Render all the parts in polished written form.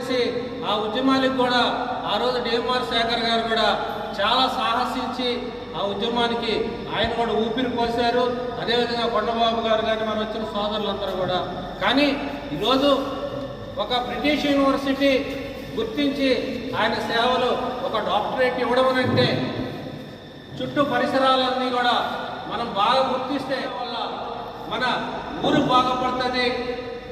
చేసి ఆ ఉద్యమానికి కూడా ఆ రోజు డిఎంఆర్ శేఖర్ గారు కూడా చాలా సాహసించి ఆ ఉద్యమానికి ఆయన కూడా ఊపిరి పోశారు. అదేవిధంగా కొండబాబు గారు కానీ మన వచ్చిన సోదరులందరూ కూడా. కానీ ఈరోజు ఒక బ్రిటిష్ యూనివర్సిటీ గుర్తించి ఆయన సేవలు ఒక డాక్టరేట్ ఇవ్వడం అంటే చుట్టూ పరిసరాలన్నీ కూడా మనం బాగా గుర్తిస్తే వల్ల మన ఊరు బాగుపడుతుంది,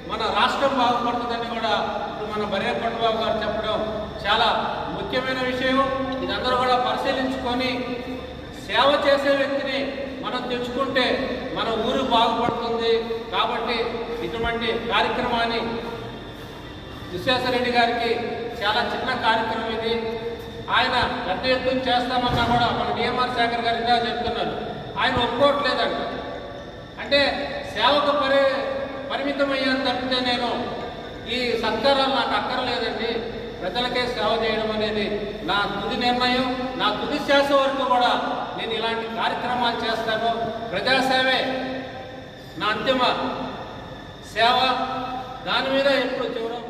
మన రాష్ట్రం బాగుపడుతుందని కూడా ఇప్పుడు మన బర్రె కొండబాబు గారు చెప్పడం చాలా ముఖ్యమైన విషయం. ఇది అందరూ కూడా పరిశీలించుకొని సేవ చేసే వ్యక్తిని మనం తెచ్చుకుంటే మన ఊరు బాగుపడుతుంది. కాబట్టి ఇటువంటి కార్యక్రమాన్ని విశ్వేశ్వరరెడ్డి గారికి చాలా చిన్న కార్యక్రమం ఇది. ఆయన పెద్ద ఎత్తున చేస్తామన్నా కూడా మన డిఎంఆర్ శేఖర్ గారు ఇందా చెప్తున్నారు, ఆయన ఒప్పుకోవట్లేదంట. అంటే సేవకు పరిమితమయ్యాను తప్పితే నేను ఈ సత్కారాలు నాకు అక్కర్లేదండి, ప్రజలకే సేవ చేయడం అనేది నా తుది నిర్ణయం. నా తుది శ్వాస వరకు కూడా నేను ఇలాంటి కార్యక్రమాలు చేస్తాను. ప్రజాసేవే నా అంతిమ సేవ. దాని మీద ఎప్పుడు చివరం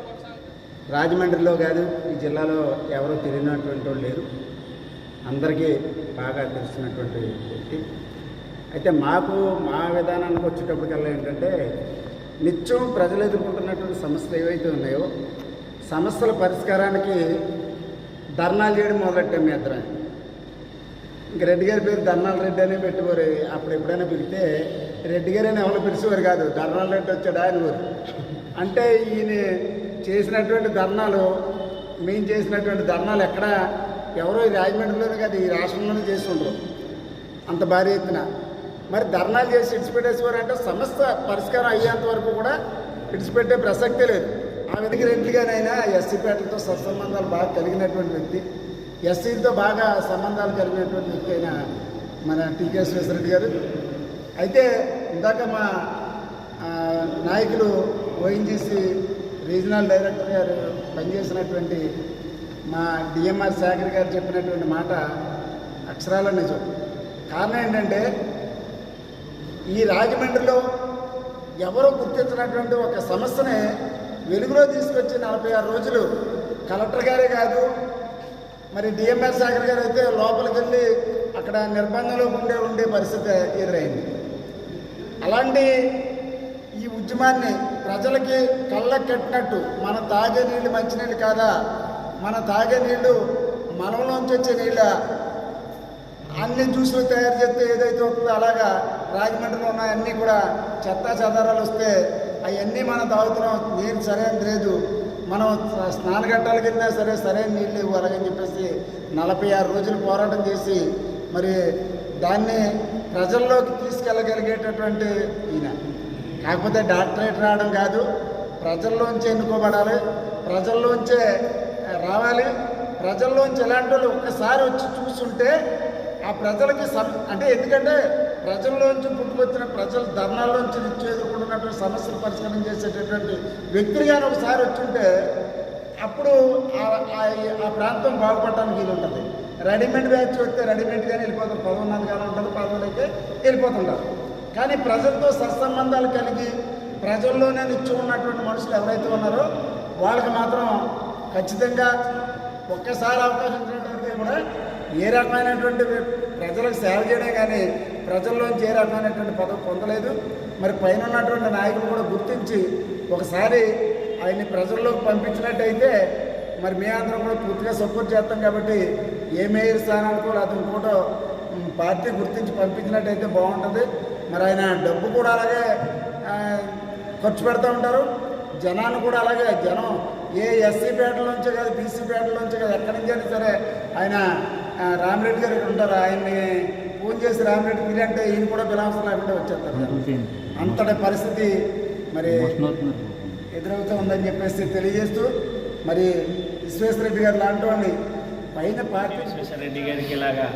రాజమండ్రిలో కాదు, ఈ జిల్లాలో ఎవరో తెలియనటువంటి వాళ్ళు లేరు, అందరికీ బాగా తెలిసినటువంటి వ్యక్తి. అయితే మాకు మా విధానానికి వచ్చేటప్పటికల్లా ఏంటంటే నిత్యం ప్రజలు ఎదుర్కొంటున్నటువంటి సమస్యలు ఏవైతే ఉన్నాయో సమస్యల పరిష్కారానికి ధర్నాలు చేయడం మొదలెట్టాం మీ ఇద్దరం. ఇంక రెడ్డి గారి పేరు ధర్నాల రెడ్డి అనే పెట్టుకోరు. అప్పుడు ఎప్పుడైనా పిలిస్తే రెడ్డి గారు అని ఎవరు పిలిచేవారు కాదు, ధర్నాల రెడ్డి వచ్చాడు ఆయన ఊరు. అంటే ఈయన చేసినటువంటి ధర్నాలు, మేము చేసినటువంటి ధర్నాలు ఎక్కడ ఎవరో ఈ రాజమండ్రిలోనే కాదు ఈ రాష్ట్రంలోనే చేసి ఉండరు అంత భారీ ఎత్తున. మరి ధర్నాలు చేసి ఇడిచిపెట్టేసేవారు అంటే సమస్య పరిష్కారం అయ్యేంత వరకు కూడా ఇడిచిపెట్టే ప్రసక్తే లేదు. ఆ విధంగా రెడ్డిగానైనా ఎస్సీపేటలతో సత్సంబంధాలు బాగా కలిగినటువంటి వ్యక్తి, ఎస్సీలతో బాగా సంబంధాలు కలిగినటువంటి వ్యక్తి అయిన మన టీకే విశ్వేశ్వరరెడ్డి గారు. అయితే ఇందాక మా నాయకులు ఓఎన్జీసీ రీజనల్ డైరెక్టర్ గారు పనిచేసినటువంటి మా డిఎంఆర్ శేఖర్ గారు చెప్పినటువంటి మాట అక్షరాల నిజం. కారణం ఏంటంటే ఈ రాజమండ్రిలో ఎవరో గుర్తించినటువంటి ఒక సమస్యని వెలుగులో తీసుకొచ్చి 46 రోజులు కలెక్టర్ గారే కాదు, మరి డిఎంఆర్ శేఖర్ గారు అయితే లోపలికి వెళ్ళి అక్కడ నిర్బంధంలో ఉండే పరిస్థితి ఎదురైంది. అలాంటి ఈ ఉద్యమాన్ని ప్రజలకి కళ్ళకు కట్టినట్టు మన తాగే నీళ్ళు మంచినీళ్ళు కాదా, మన తాగే నీళ్ళు మనలోంచి వచ్చే నీళ్ళ అన్ని జ్యూసులు తయారు చేస్తే ఏదైతే వస్తుందో అలాగా రాజమండ్రిలో ఉన్న అన్నీ కూడా చెత్తా చెదారాలు వస్తే అవన్నీ మనం తాగుతున్నాం, నీరు సరైనది లేదు, మనం స్నానఘట్టాలకు వెళ్ళినా సరే సరైన నీళ్ళు లేవు అలాగని చెప్పేసి 46 రోజులు పోరాటం చేసి మరి దాన్ని ప్రజల్లోకి తీసుకెళ్ళగలిగేటటువంటి ఈయన. కాకపోతే డాక్టరేట్ రావడం కాదు, ప్రజల్లోంచి ఎన్నుకోబడాలి, ప్రజల్లోంచే రావాలి. ప్రజల్లోంచి ఎలాంటి వాళ్ళు ఒక్కసారి వచ్చి చూస్తుంటే ఆ ప్రజలకి అంటే ఎందుకంటే ప్రజల్లోంచి పుట్టుకొచ్చిన ప్రజలు ధర్నాల్లోంచి ఎదుర్కొంటున్నటువంటి సమస్యలు పరిష్కారం చేసేటటువంటి వ్యక్తులు కానీ ఒకసారి వచ్చుంటే అప్పుడు ఆ ప్రాంతం బాగుపడటానికి వీలు ఉంటుంది. రెడీమేడ్ బ్యాచ్ వస్తే రెడీమేడ్గానే వెళ్ళిపోతారు, పదవున్నది కానీ ఉంటుంది, పదవులైతే వెళ్ళిపోతుంటారు. కానీ ప్రజలతో సత్సంబంధాలు కలిగి ప్రజల్లోనే నిత్యం ఉన్నటువంటి మనుషులు ఎవరైతే ఉన్నారో వాళ్ళకి మాత్రం ఖచ్చితంగా ఒక్కసారి అవకాశం ఇచ్చినట్లయితే కూడా ఏ రకమైనటువంటి ప్రజలకు సేవ చేయడం కానీ ప్రజల్లోంచి ఏ రకమైనటువంటి పదవి పొందలేదు. మరి పైన ఉన్నటువంటి నాయకులు కూడా గుర్తించి ఒకసారి ఆయన్ని ప్రజల్లోకి పంపించినట్టయితే మరి మేమందరం కూడా పూర్తిగా సపోర్ట్ చేస్తాం. కాబట్టి ఏ మేయర్ స్థానానికి కూడా అతను కూడా పార్టీ గుర్తించి పంపించినట్టయితే బాగుంటుంది. మరి ఆయన డబ్బు కూడా అలాగే ఖర్చు పెడతా ఉంటారు, జనాన్ని కూడా అలాగే జనం ఏ ఎస్సీ పేటల నుంచే కాదు బీసీ పేటల నుంచే కాదు ఎక్కడి నుంచి అయినా సరే ఆయన రామిరెడ్డి గారు ఇక్కడ ఉంటారు, ఆయన్ని ఫోన్ చేసి రామిరెడ్డి మీరు అంటే ఈయన కూడా బిలాంసం లేకుండా వచ్చేస్తారు. అంతటి పరిస్థితి మరి ఎదురవుతూ ఉందని చెప్పేసి తెలియజేస్తూ మరి విశ్వేశ్వరరెడ్డి గారు లాంటి వాడిని పైన పార్టీ విశ్వేశ్వరరెడ్డి గారికి ఇలాగా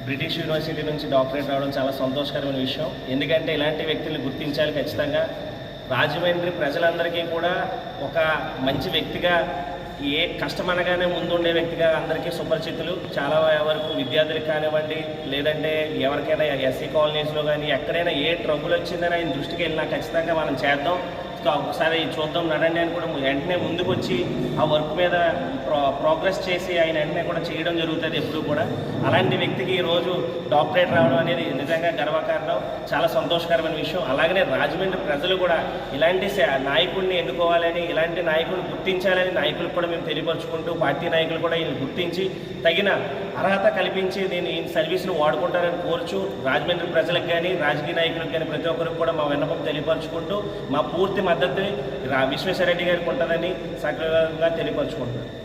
బ్రిటిష్ యూనివర్సిటీ నుంచి డాక్టరేట్ రావడం చాలా సంతోషకరమైన విషయం. ఎందుకంటే ఇలాంటి వ్యక్తులను గుర్తించాలి ఖచ్చితంగా. రాజమండ్రి ప్రజలందరికీ కూడా ఒక మంచి వ్యక్తిగా, ఏ కష్టమనగానే ముందుండే వ్యక్తిగా అందరికీ సుపరిచితులు. చాలా వరకు విద్యార్థులకు కానివ్వండి, లేదంటే ఎవరికైనా ఎస్సీ కాలనీస్లో కానీ ఎక్కడైనా ఏ ట్రబుల్ వచ్చిందని ఆయన దృష్టికి వెళ్ళినా ఖచ్చితంగా మనం చేద్దాం. ఒకసారి చూద్దాం నడండి అని కూడా వెంటనే ముందుకు వచ్చి ఆ వర్క్ మీద ప్రోగ్రెస్ చేసి ఆయన వెంటనే కూడా చేయడం జరుగుతుంది ఎప్పుడు కూడా. అలాంటి వ్యక్తికి ఈరోజు డాక్టరేట్ రావడం అనేది నిజంగా గర్వకారణం, చాలా సంతోషకరమైన విషయం. అలాగనే రాజమండ్రి ప్రజలు కూడా ఇలాంటి నాయకుడిని ఎన్నుకోవాలని, ఇలాంటి నాయకుడిని గుర్తించాలని నాయకులకు కూడా మేము తెలియపరుచుకుంటూ, పార్టీ నాయకులు కూడా ఈయన గుర్తించి తగిన అర్హత కల్పించి నేను ఈ సర్వీస్ను వాడుకుంటారని కోరుచు రాజమండ్రి ప్రజలకు కానీ రాజకీయ నాయకులకు కానీ ప్రతి ఒక్కరికి కూడా మా విన్నపం తెలియపరుచుకుంటూ మా పూర్తి మద్దతు విశ్వేశ్వరరెడ్డి గారికి ఉంటుందని సక్రమంగా తెలియపరుచుకుంటున్నాను.